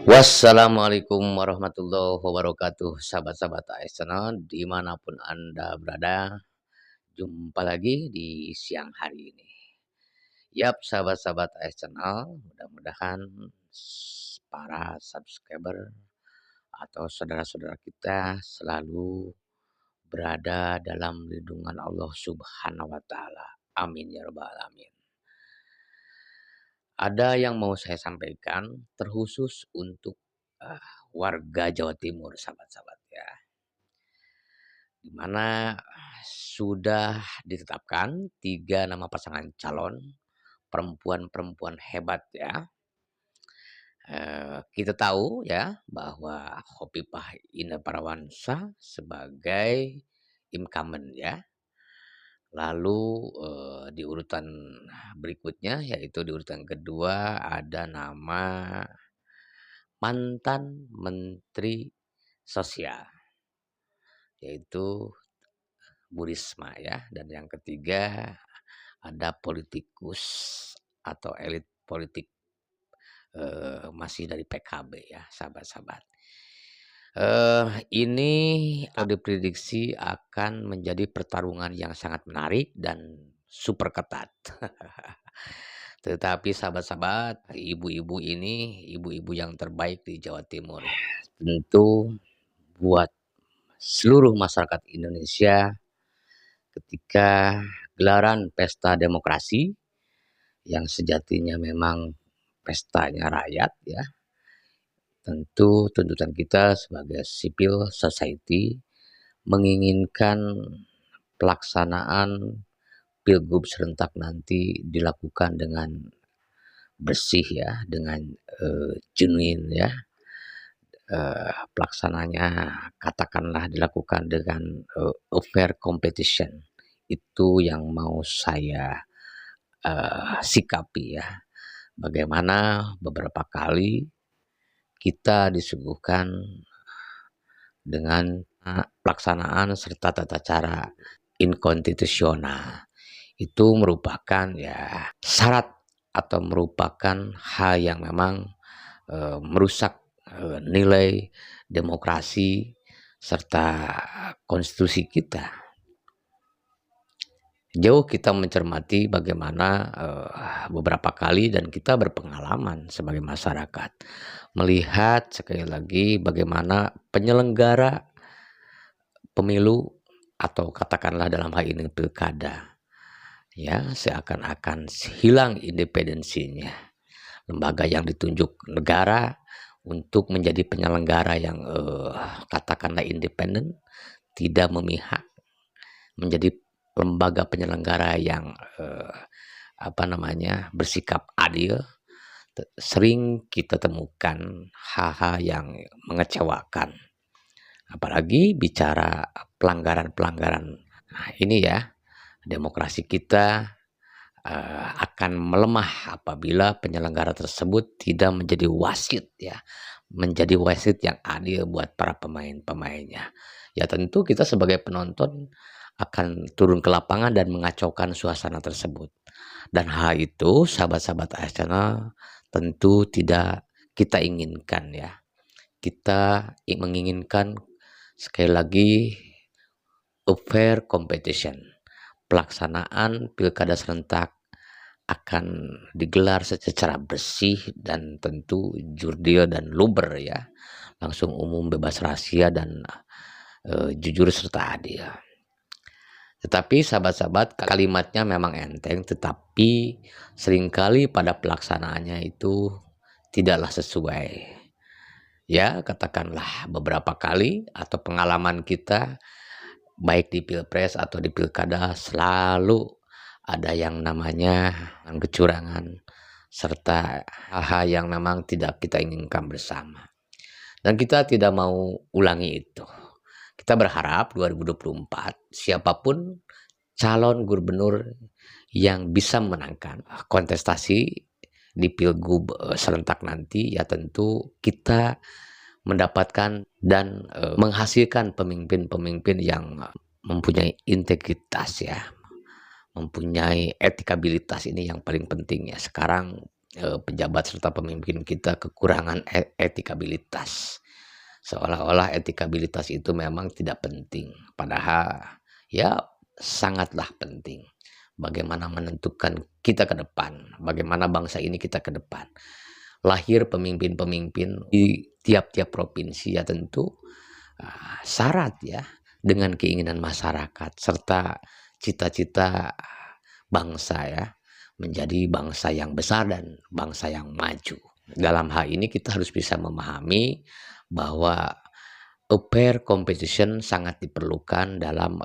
Wassalamualaikum warahmatullahi wabarakatuh, sahabat-sahabat AS dimanapun Anda berada. Jumpa lagi di siang hari ini. Yap, sahabat-sahabat AS mudah-mudahan para subscriber atau saudara-saudara kita selalu berada dalam lindungan Allah Subhanahu wa Ta'ala. Amin ya Rabbal 'Alamin. Ada yang mau saya sampaikan terkhusus untuk warga Jawa Timur, sahabat-sahabat ya. Di mana sudah ditetapkan 3 nama pasangan calon perempuan-perempuan hebat ya. Kita tahu ya bahwa Khofifah Indar Parawansa sebagai incumbent ya. Lalu di urutan berikutnya, yaitu di urutan kedua ada nama mantan Menteri Sosial, yaitu Bu Risma ya. Dan yang ketiga ada politikus atau elit politik masih dari PKB ya, sahabat-sahabat. Ini diprediksi akan menjadi pertarungan yang sangat menarik dan super ketat. Tetapi sahabat-sahabat, ibu-ibu ini ibu-ibu yang terbaik di Jawa Timur. Tentu buat seluruh masyarakat Indonesia ketika gelaran pesta demokrasi yang sejatinya memang pestanya rakyat ya. Tentu tuntutan kita sebagai civil society menginginkan pelaksanaan pilgub serentak nanti dilakukan dengan bersih ya, dengan genuine ya. Pelaksananya katakanlah dilakukan dengan fair competition. Itu yang mau saya sikapi ya. Bagaimana beberapa kali kita disuguhkan dengan pelaksanaan serta tata cara inkonstitusional. Itu merupakan ya syarat atau merupakan hal yang memang merusak nilai demokrasi serta konstitusi kita. Jauh kita mencermati bagaimana beberapa kali dan kita berpengalaman sebagai masyarakat melihat sekali lagi bagaimana penyelenggara pemilu atau katakanlah dalam hal ini pilkada ya seakan-akan hilang independensinya. Lembaga yang ditunjuk negara untuk menjadi penyelenggara yang katakanlah independen, tidak memihak, menjadi lembaga penyelenggara yang bersikap adil. Sering kita temukan hal-hal yang mengecewakan, apalagi bicara pelanggaran-pelanggaran. Nah ini ya, demokrasi kita akan melemah apabila penyelenggara tersebut tidak menjadi wasit ya, menjadi wasit yang adil buat para pemain-pemainnya. Ya tentu kita sebagai penonton akan turun ke lapangan dan mengacaukan suasana tersebut. Dan hal itu sahabat-sahabat Arsenal tentu tidak kita inginkan ya. Kita menginginkan sekali lagi a fair competition. Pelaksanaan pilkada serentak akan digelar secara bersih dan tentu jurdil dan luber ya. Langsung umum, bebas rahasia dan jujur serta adil. Tetapi sahabat-sahabat kalimatnya memang enteng, tetapi seringkali pada pelaksanaannya itu tidaklah sesuai. Ya katakanlah beberapa kali atau pengalaman kita baik di pilpres atau di pilkada selalu ada yang namanya kecurangan serta hal-hal yang memang tidak kita inginkan bersama. Dan kita tidak mau ulangi itu. Kita berharap 2024 siapapun calon gubernur yang bisa memenangkan kontestasi di pilgub serentak nanti ya tentu kita mendapatkan dan menghasilkan pemimpin-pemimpin yang mempunyai integritas ya, mempunyai etikabilitas. Ini yang paling penting ya. Sekarang pejabat serta pemimpin kita kekurangan etikabilitas. Seolah-olah etikabilitas itu memang tidak penting, padahal ya sangatlah penting. Bagaimana menentukan kita ke depan, bagaimana bangsa ini kita ke depan. Lahir pemimpin-pemimpin di tiap-tiap provinsi ya tentu syarat ya dengan keinginan masyarakat serta cita-cita bangsa ya menjadi bangsa yang besar dan bangsa yang maju. Dalam hal ini kita harus bisa memahami bahwa a fair competition sangat diperlukan dalam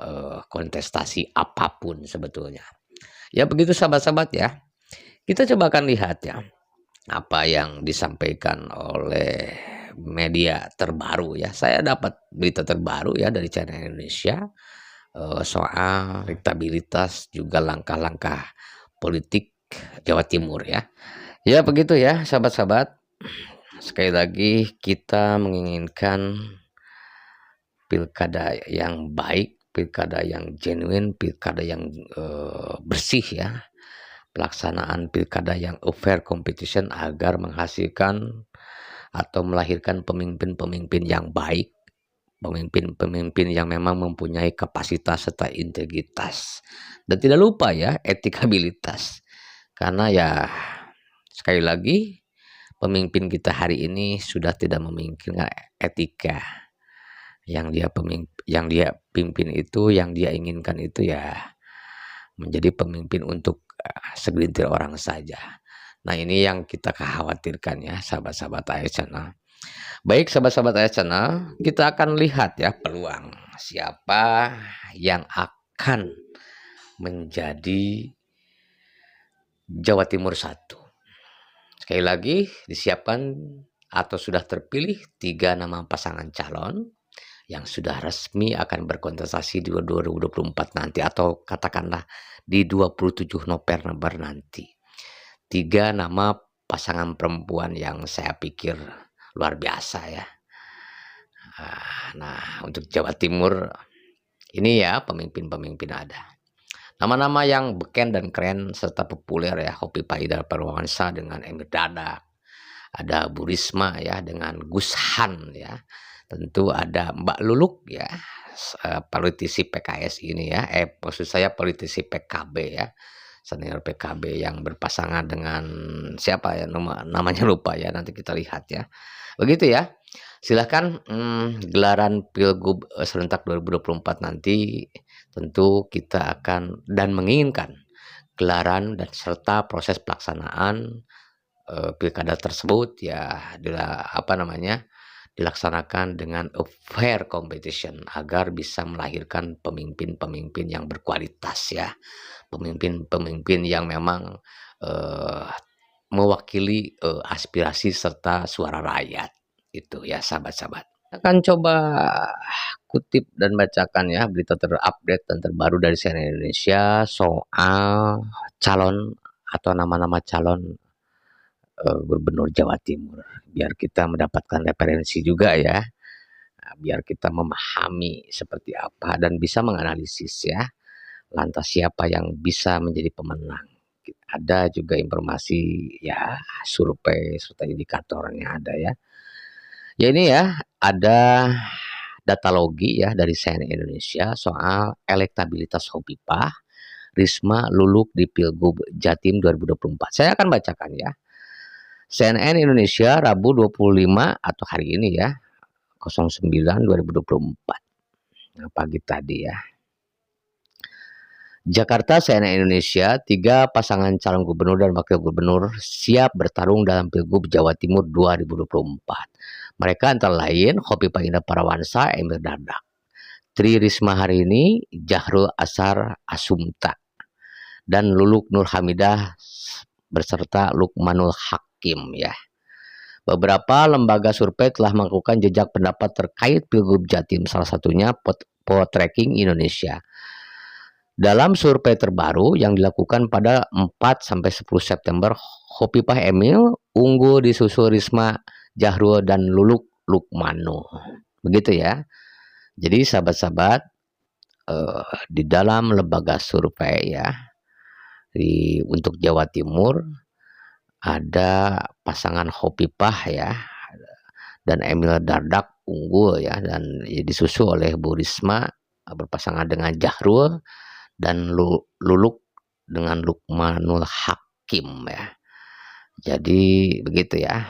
kontestasi apapun sebetulnya. Ya begitu sahabat-sahabat ya. Kita coba akan lihat ya apa yang disampaikan oleh media terbaru ya. Saya dapat berita terbaru ya dari Channel Indonesia soal elektabilitas juga langkah-langkah politik Jawa Timur ya. Ya begitu ya sahabat-sahabat. Sekali lagi kita menginginkan pilkada yang baik, pilkada yang genuine, pilkada yang bersih ya. Pelaksanaan pilkada yang fair competition agar menghasilkan atau melahirkan pemimpin-pemimpin yang baik, pemimpin-pemimpin yang memang mempunyai kapasitas serta integritas. Dan tidak lupa ya etikabilitas. Karena ya sekali lagi pemimpin kita hari ini sudah tidak memiliki etika. Yang dia pimpin itu, yang dia inginkan itu ya menjadi pemimpin untuk segelintir orang saja. Nah ini yang kita khawatirkan ya sahabat-sahabat AS Channel. Baik sahabat-sahabat AS Channel, kita akan lihat ya peluang siapa yang akan menjadi Jawa Timur 1. Sekali lagi disiapkan atau sudah terpilih 3 nama pasangan calon yang sudah resmi akan berkontestasi di 2024 nanti atau katakanlah di 27 November nanti. 3 nama pasangan perempuan yang saya pikir luar biasa ya. Nah untuk Jawa Timur ini ya pemimpin-pemimpin ada. Nama-nama yang beken dan keren serta populer ya, Hopipa Indar Parawansa dengan Emir Dadak. Ada Bu Risma ya dengan Gus Han ya. Tentu ada Mbak Luluk ya, politisi PKS ini ya, maksud saya politisi PKB ya, senior PKB yang berpasangan dengan siapa ya, namanya lupa ya, nanti kita lihat ya. Begitu ya, silahkan gelaran Pilgub serentak 2024 nanti tentu kita akan dan menginginkan gelaran dan serta proses pelaksanaan pilkada tersebut ya dilaksanakan dengan a fair competition agar bisa melahirkan pemimpin-pemimpin yang berkualitas ya, pemimpin-pemimpin yang memang mewakili aspirasi serta suara rakyat itu ya sahabat-sahabat. Akan coba kutip dan bacakan ya berita terupdate dan terbaru dari CNN Indonesia soal calon atau nama-nama calon Gubernur Jawa Timur, biar kita mendapatkan referensi juga ya, biar kita memahami seperti apa dan bisa menganalisis ya, lantas siapa yang bisa menjadi pemenang. Ada juga informasi ya, survei serta indikatornya ada ya. Ya ini ya, ada data logi ya dari CNN Indonesia soal elektabilitas Hopipa Risma Luluk di Pilgub Jatim 2024. Saya akan bacakan ya. CNN Indonesia Rabu 25 atau hari ini ya 09 2024 pagi tadi ya. Jakarta CNN Indonesia 3 pasangan calon gubernur dan wakil gubernur siap bertarung dalam Pilgub Jawa Timur 2024. Mereka antara lain Hopipa Indar Parawansa, Emir Dadak, Tri Risma Harini, Jahrul Asar Asumta, dan Luluk Nur Hamidah beserta Lukmanul Hakim ya. Beberapa lembaga survei telah melakukan jejak pendapat terkait Pilgub Jatim, salah satunya Poltreking Indonesia. Dalam survei terbaru yang dilakukan pada 4-10 September, Hopipa Emil unggul disusul Risma, Jahrul, dan Luluk Lukmano. Begitu ya. Jadi sahabat-sahabat, di dalam lembaga survei ya, untuk Jawa Timur ada pasangan Hovifah ya dan Emil Dardak unggul ya, dan disusul oleh Bu Risma berpasangan dengan Jahrul dan Luluk dengan Lukmanul Hakim ya. Jadi begitu ya.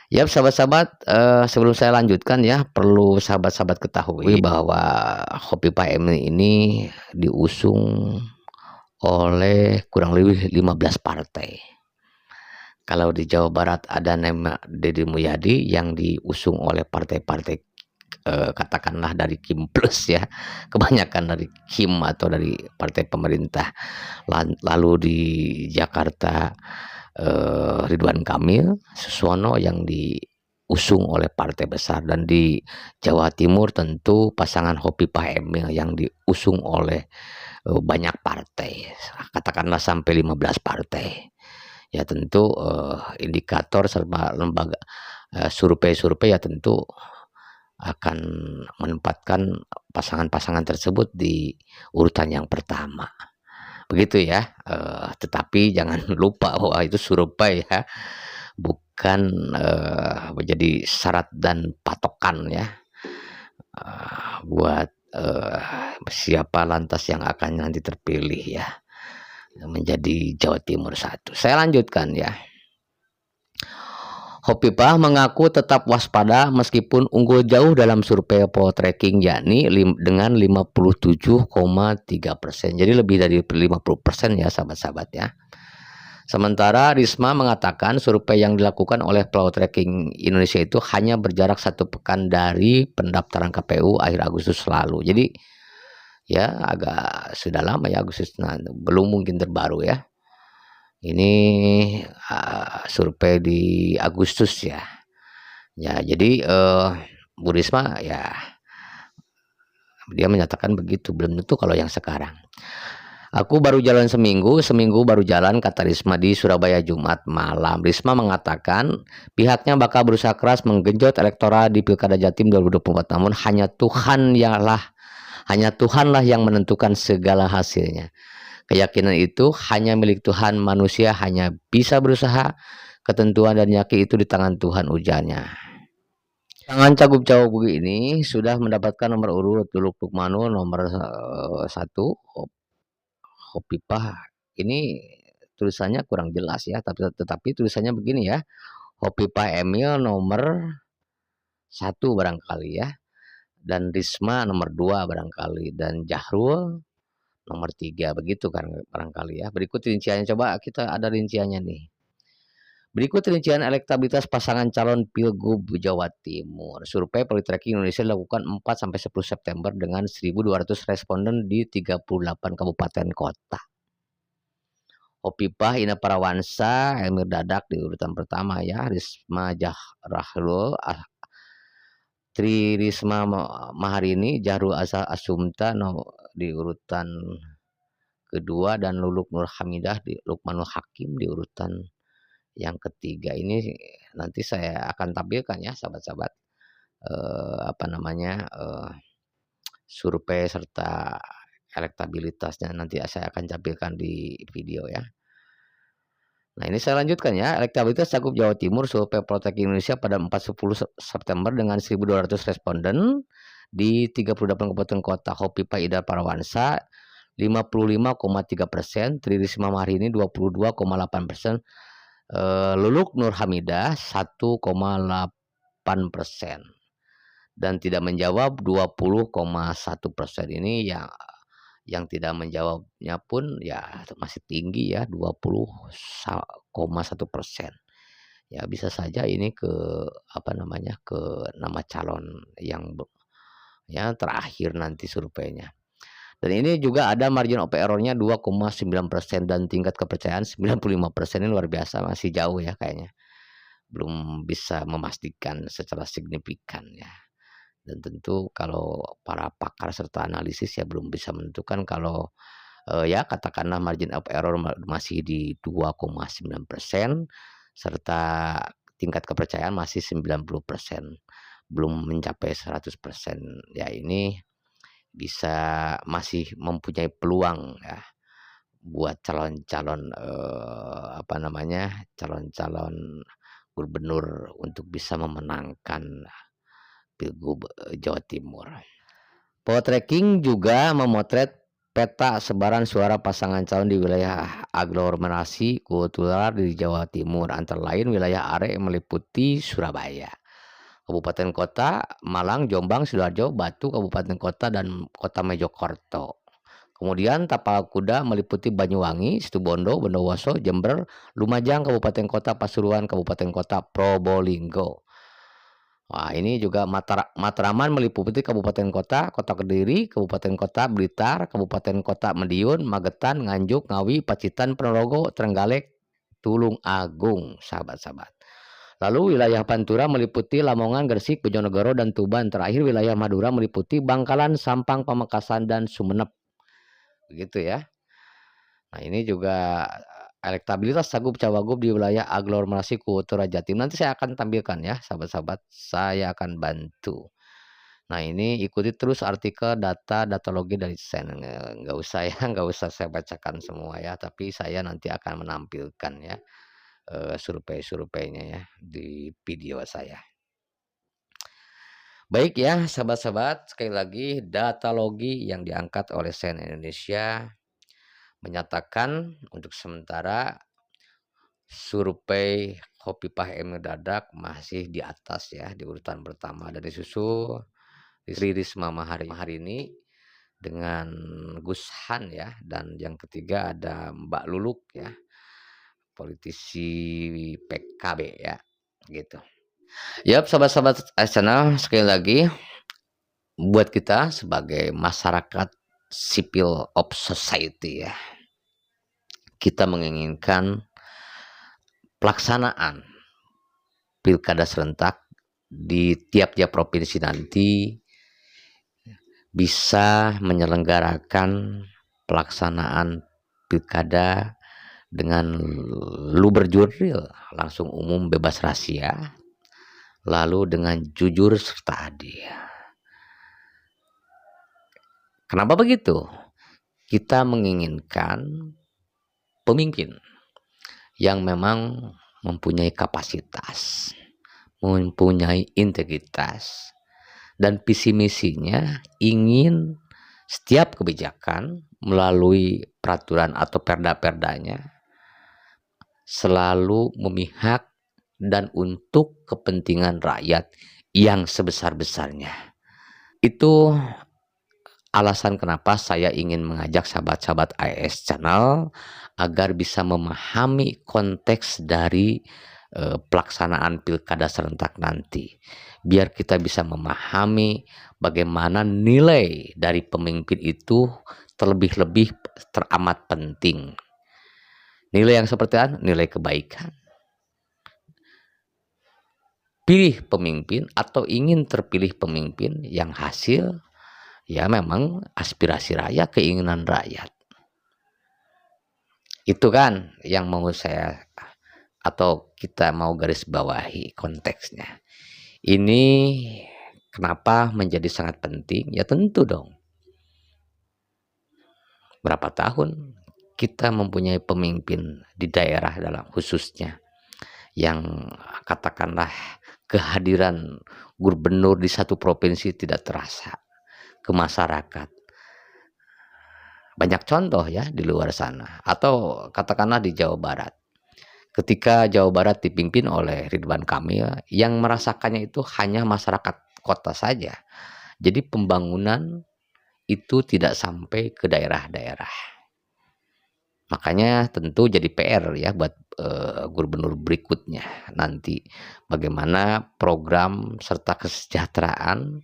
Ya sahabat-sahabat, sebelum saya lanjutkan ya, perlu sahabat-sahabat ketahui bahwa Hovifah Emil ini diusung oleh kurang lebih 15 partai. Kalau di Jawa Barat ada nama Deddy Mulyadi yang diusung oleh partai-partai, katakanlah dari Kim Plus ya, kebanyakan dari Kim atau dari partai pemerintah. Lalu di Jakarta, Ridwan Kamil, Suswono yang diusung oleh partai besar, dan di Jawa Timur tentu pasangan Hovifah Emil yang diusung oleh banyak partai, katakanlah sampai 15 partai. Ya tentu indikator serta lembaga survei-survei ya tentu akan menempatkan pasangan-pasangan tersebut di urutan yang pertama. Begitu ya, tetapi jangan lupa bahwa itu survei ya, bukan menjadi syarat dan patokan ya, buat siapa lantas yang akan nanti terpilih ya menjadi Jawa Timur 1. Saya lanjutkan ya. Hovifah mengaku tetap waspada meskipun unggul jauh dalam survei poltreking, yakni dengan 57,3%. Jadi lebih dari 50% ya sahabat-sahabat ya. Sementara Risma mengatakan survei yang dilakukan oleh Poltreking Indonesia itu hanya berjarak 1 pekan dari pendaftaran KPU akhir Agustus lalu. Jadi ya agak sudah lama ya Agustus, belum mungkin terbaru ya. Ini survei di Agustus ya. Ya jadi Bu Risma ya dia menyatakan begitu, belum tentu kalau yang sekarang. Aku baru jalan seminggu baru jalan, kata Risma di Surabaya Jumat malam. Risma mengatakan pihaknya bakal berusaha keras menggenjot elektoral di Pilkada Jatim 2024, namun hanya Tuhanlah yang menentukan segala hasilnya. Keyakinan itu hanya milik Tuhan, manusia hanya bisa berusaha, ketentuan dan yakin itu di tangan Tuhan, ujarnya. Pasangan cagup-cawagup ini sudah mendapatkan nomor urut. Luluk Lukmanul nomor 1, Hovifah ini tulisannya kurang jelas ya, tetapi tulisannya begini ya, Hovifah Emil nomor 1 barangkali ya, dan Risma nomor 2 barangkali, dan Jahrul nomor 3, begitu kan barangkali ya. Berikut rinciannya, coba kita ada rinciannya nih. Berikut rincian elektabilitas pasangan calon Pilgub Jawa Timur. Survei Poltreking Indonesia dilakukan 4-10 September dengan 1.200 responden di 38 kabupaten kota. Hovifah Ina Parawansa, Emil Dardak di urutan pertama ya, Risma Jahrul, Tri Risma Maharini, Jahrul Asumta di urutan kedua, dan Luluk Nur Hamidah di Lukmanul Hakim di urutan yang ketiga. Ini nanti saya akan tampilkan ya sahabat-sahabat survei serta elektabilitasnya nanti saya akan tampilkan di video ya. Nah ini saya lanjutkan ya, elektabilitas cakup Jawa Timur survei Poltreking Indonesia pada 4-10 September dengan 1.200 responden di 38 kabupaten kota. Hovifah Ida Parawansa 55,3%, Tri Risma Maharini 22,8%, Luluk Nur Hamidah 1,8%, dan tidak menjawab 20,1%. Ini yang tidak menjawabnya pun ya masih tinggi ya, 20,1%. Ya bisa saja ini ke nama calon yang ya terakhir nanti surveinya. Dan ini juga ada margin of error-nya 2,9% dan tingkat kepercayaan 95%. Ini luar biasa, masih jauh ya kayaknya. Belum bisa memastikan secara signifikan ya. Dan tentu kalau para pakar serta analisis ya belum bisa menentukan kalau ya katakanlah margin of error masih di 2,9% serta tingkat kepercayaan masih 90%. Belum mencapai 100%. Ya ini bisa masih mempunyai peluang ya buat calon-calon, calon-calon gubernur untuk bisa memenangkan Pilgub, Jawa Timur. Poltreking juga memotret peta sebaran suara pasangan calon di wilayah aglomerasi kultural di Jawa Timur, antara lain wilayah are yang meliputi Surabaya, kabupaten kota, Malang, Jombang, Sidoarjo, Batu, kabupaten kota, dan kota Mojokerto. Kemudian tapal kuda meliputi Banyuwangi, Situbondo, Bondowoso, Jember, Lumajang, kabupaten kota, Pasuruan, kabupaten kota, Probolinggo. Wah, ini juga Matraman meliputi kabupaten kota, Kota Kediri, kabupaten kota Blitar, kabupaten kota Madiun, Magetan, Nganjuk, Ngawi, Pacitan, Ponorogo, Trenggalek, Tulung Agung, sahabat-sahabat. Lalu wilayah Pantura meliputi Lamongan, Gresik, Bojonegoro, dan Tuban. Terakhir wilayah Madura meliputi Bangkalan, Sampang, Pamekasan, dan Sumeneb. Begitu ya. Nah, ini juga elektabilitas cagup-cawagup di wilayah aglomerasi kultural Jatim. Nanti saya akan tampilkan ya, sahabat-sahabat. Saya akan bantu. Nah, ini ikuti terus artikel datalogi dari Sen. Nggak usah ya, nggak usah saya bacakan semua ya. Tapi saya nanti akan menampilkan ya survei-surveinya ya di video saya. Baik ya, sahabat-sahabat. Sekali lagi, datalogi yang diangkat oleh Sen Indonesia menyatakan untuk sementara survei Khofifah Emil Dardak masih di atas ya, di urutan pertama, dan disusul Risma hari ini dengan Gus Han ya, dan yang ketiga ada Mbak Luluk ya, politisi PKB ya, gitu. Yap, sahabat-sahabat channel, sekali lagi buat kita sebagai masyarakat civil of society ya, kita menginginkan pelaksanaan pilkada serentak di tiap-tiap provinsi nanti bisa menyelenggarakan pelaksanaan pilkada dengan luber jurdil, langsung umum, bebas rahasia, lalu dengan jujur serta adil. Kenapa begitu? Kita menginginkan pemimpin yang memang mempunyai kapasitas, mempunyai integritas, dan visi misinya ingin setiap kebijakan melalui peraturan atau perda-perdanya selalu memihak dan untuk kepentingan rakyat yang sebesar-besarnya. Itu alasan kenapa saya ingin mengajak sahabat-sahabat AS Channel agar bisa memahami konteks dari pelaksanaan pilkada serentak nanti. Biar kita bisa memahami bagaimana nilai dari pemimpin itu terlebih-lebih teramat penting. Nilai yang seperti apa? Nilai kebaikan. Pilih pemimpin atau ingin terpilih pemimpin yang hasil ya memang aspirasi rakyat, keinginan rakyat. Itu kan yang mau saya atau kita mau garis bawahi konteksnya. Ini kenapa menjadi sangat penting? Ya tentu dong. Berapa tahun kita mempunyai pemimpin di daerah dalam khususnya yang katakanlah kehadiran gubernur di satu provinsi tidak terasa ke masyarakat. Banyak contoh ya di luar sana, atau katakanlah di Jawa Barat. Ketika Jawa Barat dipimpin oleh Ridwan Kamil, yang merasakannya itu hanya masyarakat kota saja. Jadi pembangunan itu tidak sampai ke daerah-daerah. Makanya tentu jadi PR ya buat gubernur berikutnya nanti. Bagaimana program serta kesejahteraan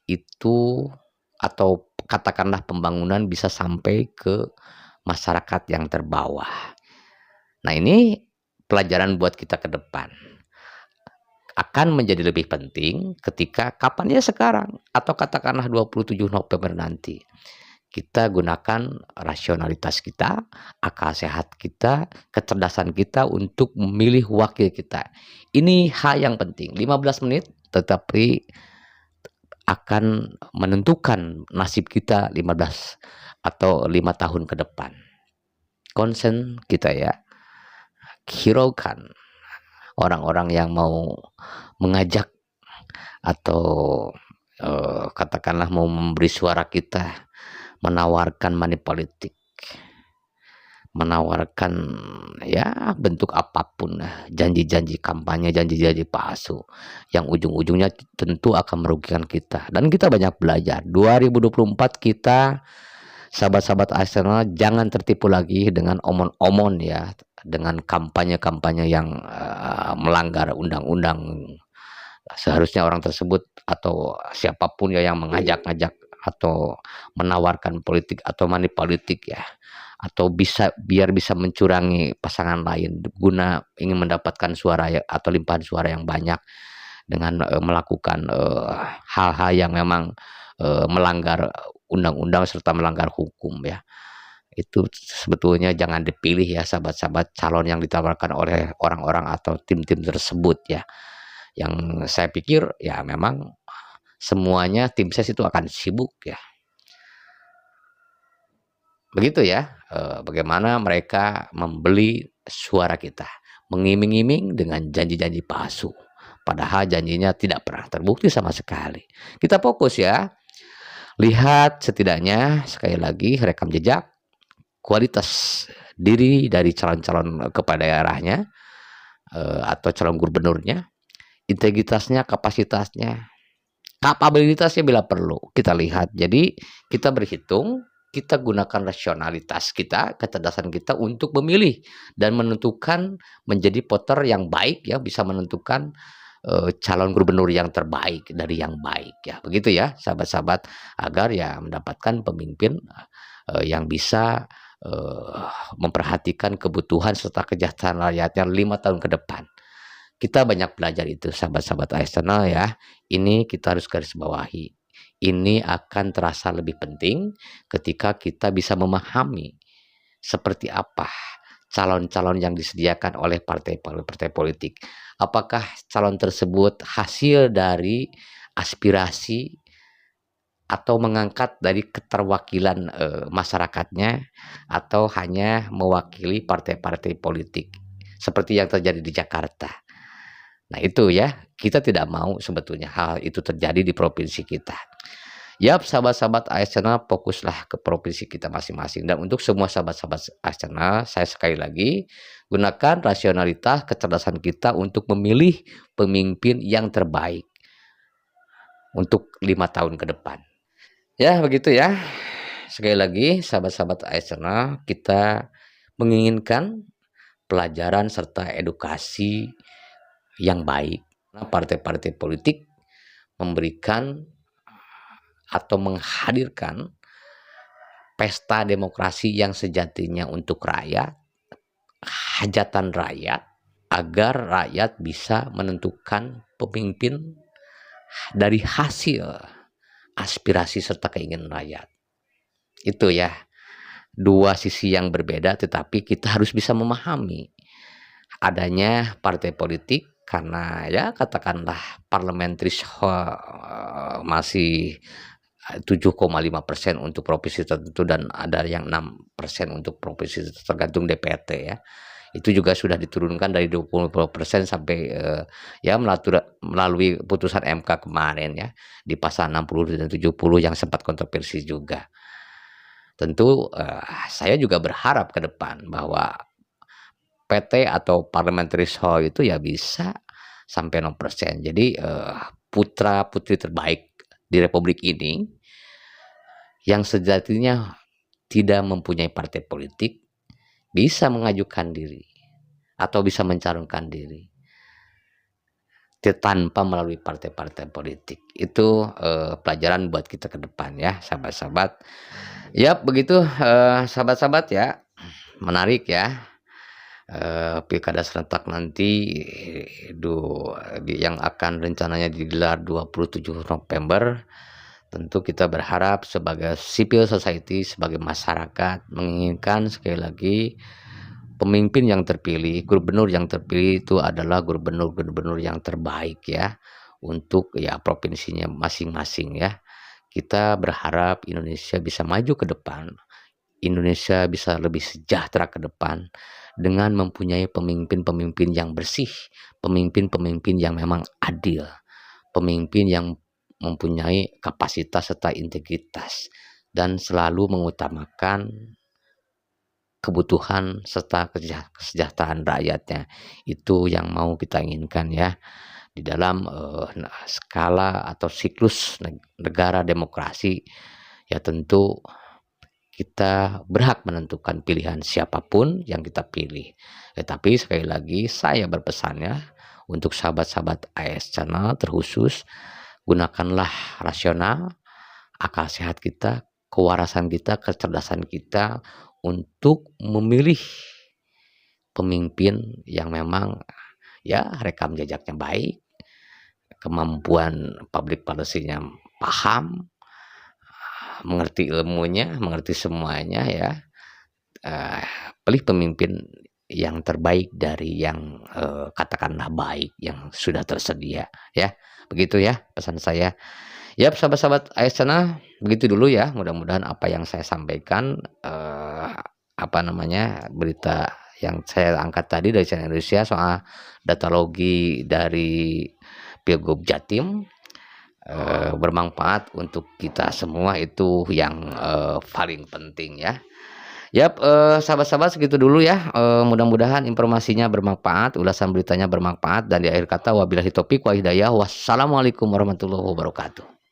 itu atau katakanlah pembangunan bisa sampai ke masyarakat yang terbawah. Nah, ini pelajaran buat kita ke depan. Akan menjadi lebih penting ketika kapan ya sekarang atau katakanlah 27 November nanti. Kita gunakan rasionalitas kita, akal sehat kita, kecerdasan kita untuk memilih wakil kita. Ini hal yang penting. 15 menit tetapi akan menentukan nasib kita 15 atau 5 tahun ke depan. concern kita ya, hiraukan orang-orang yang mau mengajak atau katakanlah mau memberi suara kita, menawarkan money politik, menawarkan ya bentuk apapun, janji-janji kampanye, janji-janji palsu yang ujung-ujungnya tentu akan merugikan kita. Dan kita banyak belajar. 2024 kita, sahabat-sahabat Arsenal, jangan tertipu lagi dengan omon-omon ya, dengan kampanye-kampanye yang melanggar undang-undang. Seharusnya orang tersebut atau siapapun ya yang mengajak-ngajak atau menawarkan politik atau money politik ya, atau biar bisa mencurangi pasangan lain guna ingin mendapatkan suara atau limpahan suara yang banyak dengan melakukan hal-hal yang memang melanggar undang-undang serta melanggar hukum ya. Itu sebetulnya jangan dipilih ya sahabat-sahabat, calon yang ditawarkan oleh orang-orang atau tim-tim tersebut ya. Yang saya pikir ya memang semuanya tim ses itu akan sibuk ya. Begitu ya, bagaimana mereka membeli suara kita, mengiming-iming dengan janji-janji palsu, padahal janjinya tidak pernah terbukti sama sekali. Kita fokus ya, lihat setidaknya sekali lagi rekam jejak, kualitas diri dari calon-calon kepala daerahnya atau calon gubernurnya, integritasnya, kapasitasnya, kapabilitasnya bila perlu kita lihat. Jadi kita berhitung, kita gunakan rasionalitas kita, kecerdasan kita untuk memilih dan menentukan menjadi voter yang baik ya, bisa menentukan calon gubernur yang terbaik dari yang baik ya. Begitu ya sahabat-sahabat, agar ya mendapatkan pemimpin yang bisa memperhatikan kebutuhan serta kesejahteraan rakyatnya 5 tahun ke depan. Kita banyak belajar itu sahabat-sahabat Arsenal ya. Ini kita harus garis bawahi. Ini akan terasa lebih penting ketika kita bisa memahami seperti apa calon-calon yang disediakan oleh partai politik. Apakah calon tersebut hasil dari aspirasi atau mengangkat dari keterwakilan masyarakatnya, atau hanya mewakili partai-partai politik seperti yang terjadi di Jakarta. Nah itu ya, kita tidak mau sebetulnya hal itu terjadi di provinsi kita. Yap, sahabat-sahabat Arsenal, fokuslah ke provinsi kita masing-masing. Dan untuk semua sahabat-sahabat Arsenal, saya sekali lagi gunakan rasionalitas, kecerdasan kita untuk memilih pemimpin yang terbaik untuk 5 tahun ke depan. Ya begitu ya. Sekali lagi sahabat-sahabat Arsenal, kita menginginkan pelajaran serta edukasi yang baik. Nah, partai-partai politik memberikan atau menghadirkan pesta demokrasi yang sejatinya untuk rakyat, hajatan rakyat, agar rakyat bisa menentukan pemimpin dari hasil aspirasi serta keinginan rakyat. Itu ya, dua sisi yang berbeda, tetapi kita harus bisa memahami adanya partai politik karena ya katakanlah parliamentary masih 7,5% untuk provinsi tertentu dan ada yang 6% untuk provinsi tergantung DPT ya. Itu juga sudah diturunkan dari 20% sampai ya melalui putusan MK kemarin ya, di pasal 60 dan 70 yang sempat kontroversi juga. Tentu saya juga berharap ke depan bahwa PT atau parliamentary hall itu ya bisa sampai 6%. Jadi putra-putri terbaik di Republik ini yang sejatinya tidak mempunyai partai politik bisa mengajukan diri atau bisa mencalonkan diri tanpa melalui partai-partai politik. Itu pelajaran buat kita ke depan ya sahabat-sahabat. Ya begitu sahabat-sahabat ya, menarik ya. Pilkada serentak nanti yang akan rencananya digelar 27 November. Tentu kita berharap sebagai civil society, sebagai masyarakat menginginkan sekali lagi pemimpin yang terpilih, gubernur yang terpilih itu adalah gubernur-gubernur yang terbaik ya untuk ya provinsinya masing-masing ya. Kita berharap Indonesia bisa maju ke depan. Indonesia bisa lebih sejahtera ke depan dengan mempunyai pemimpin-pemimpin yang bersih, pemimpin-pemimpin yang memang adil, pemimpin yang mempunyai kapasitas serta integritas dan selalu mengutamakan kebutuhan serta kesejahteraan rakyatnya. Itu yang mau kita inginkan ya di dalam skala atau siklus negara demokrasi. Ya tentu kita berhak menentukan pilihan siapapun yang kita pilih. Tetapi sekali lagi saya berpesannya untuk sahabat-sahabat AS Channel terkhusus, gunakanlah rasional, akal sehat kita, kewarasan kita, kecerdasan kita untuk memilih pemimpin yang memang ya rekam jejaknya baik, kemampuan public policy-nya paham, mengerti ilmunya, mengerti semuanya ya. Pilih pemimpin yang terbaik dari yang katakanlah baik yang sudah tersedia ya. Begitu ya pesan saya. Ya sahabat-sahabat AS Channel, begitu dulu ya. Mudah-mudahan apa yang saya sampaikan berita yang saya angkat tadi dari Channel Indonesia soal datalogi dari Pilgub Jatim bermanfaat untuk kita semua, itu yang paling penting ya. Yap, sahabat-sahabat segitu dulu ya. Mudah-mudahan informasinya bermanfaat, ulasan beritanya bermanfaat, dan di akhir kata wabillahi taufik wa hidayah. Wassalamualaikum warahmatullahi wabarakatuh.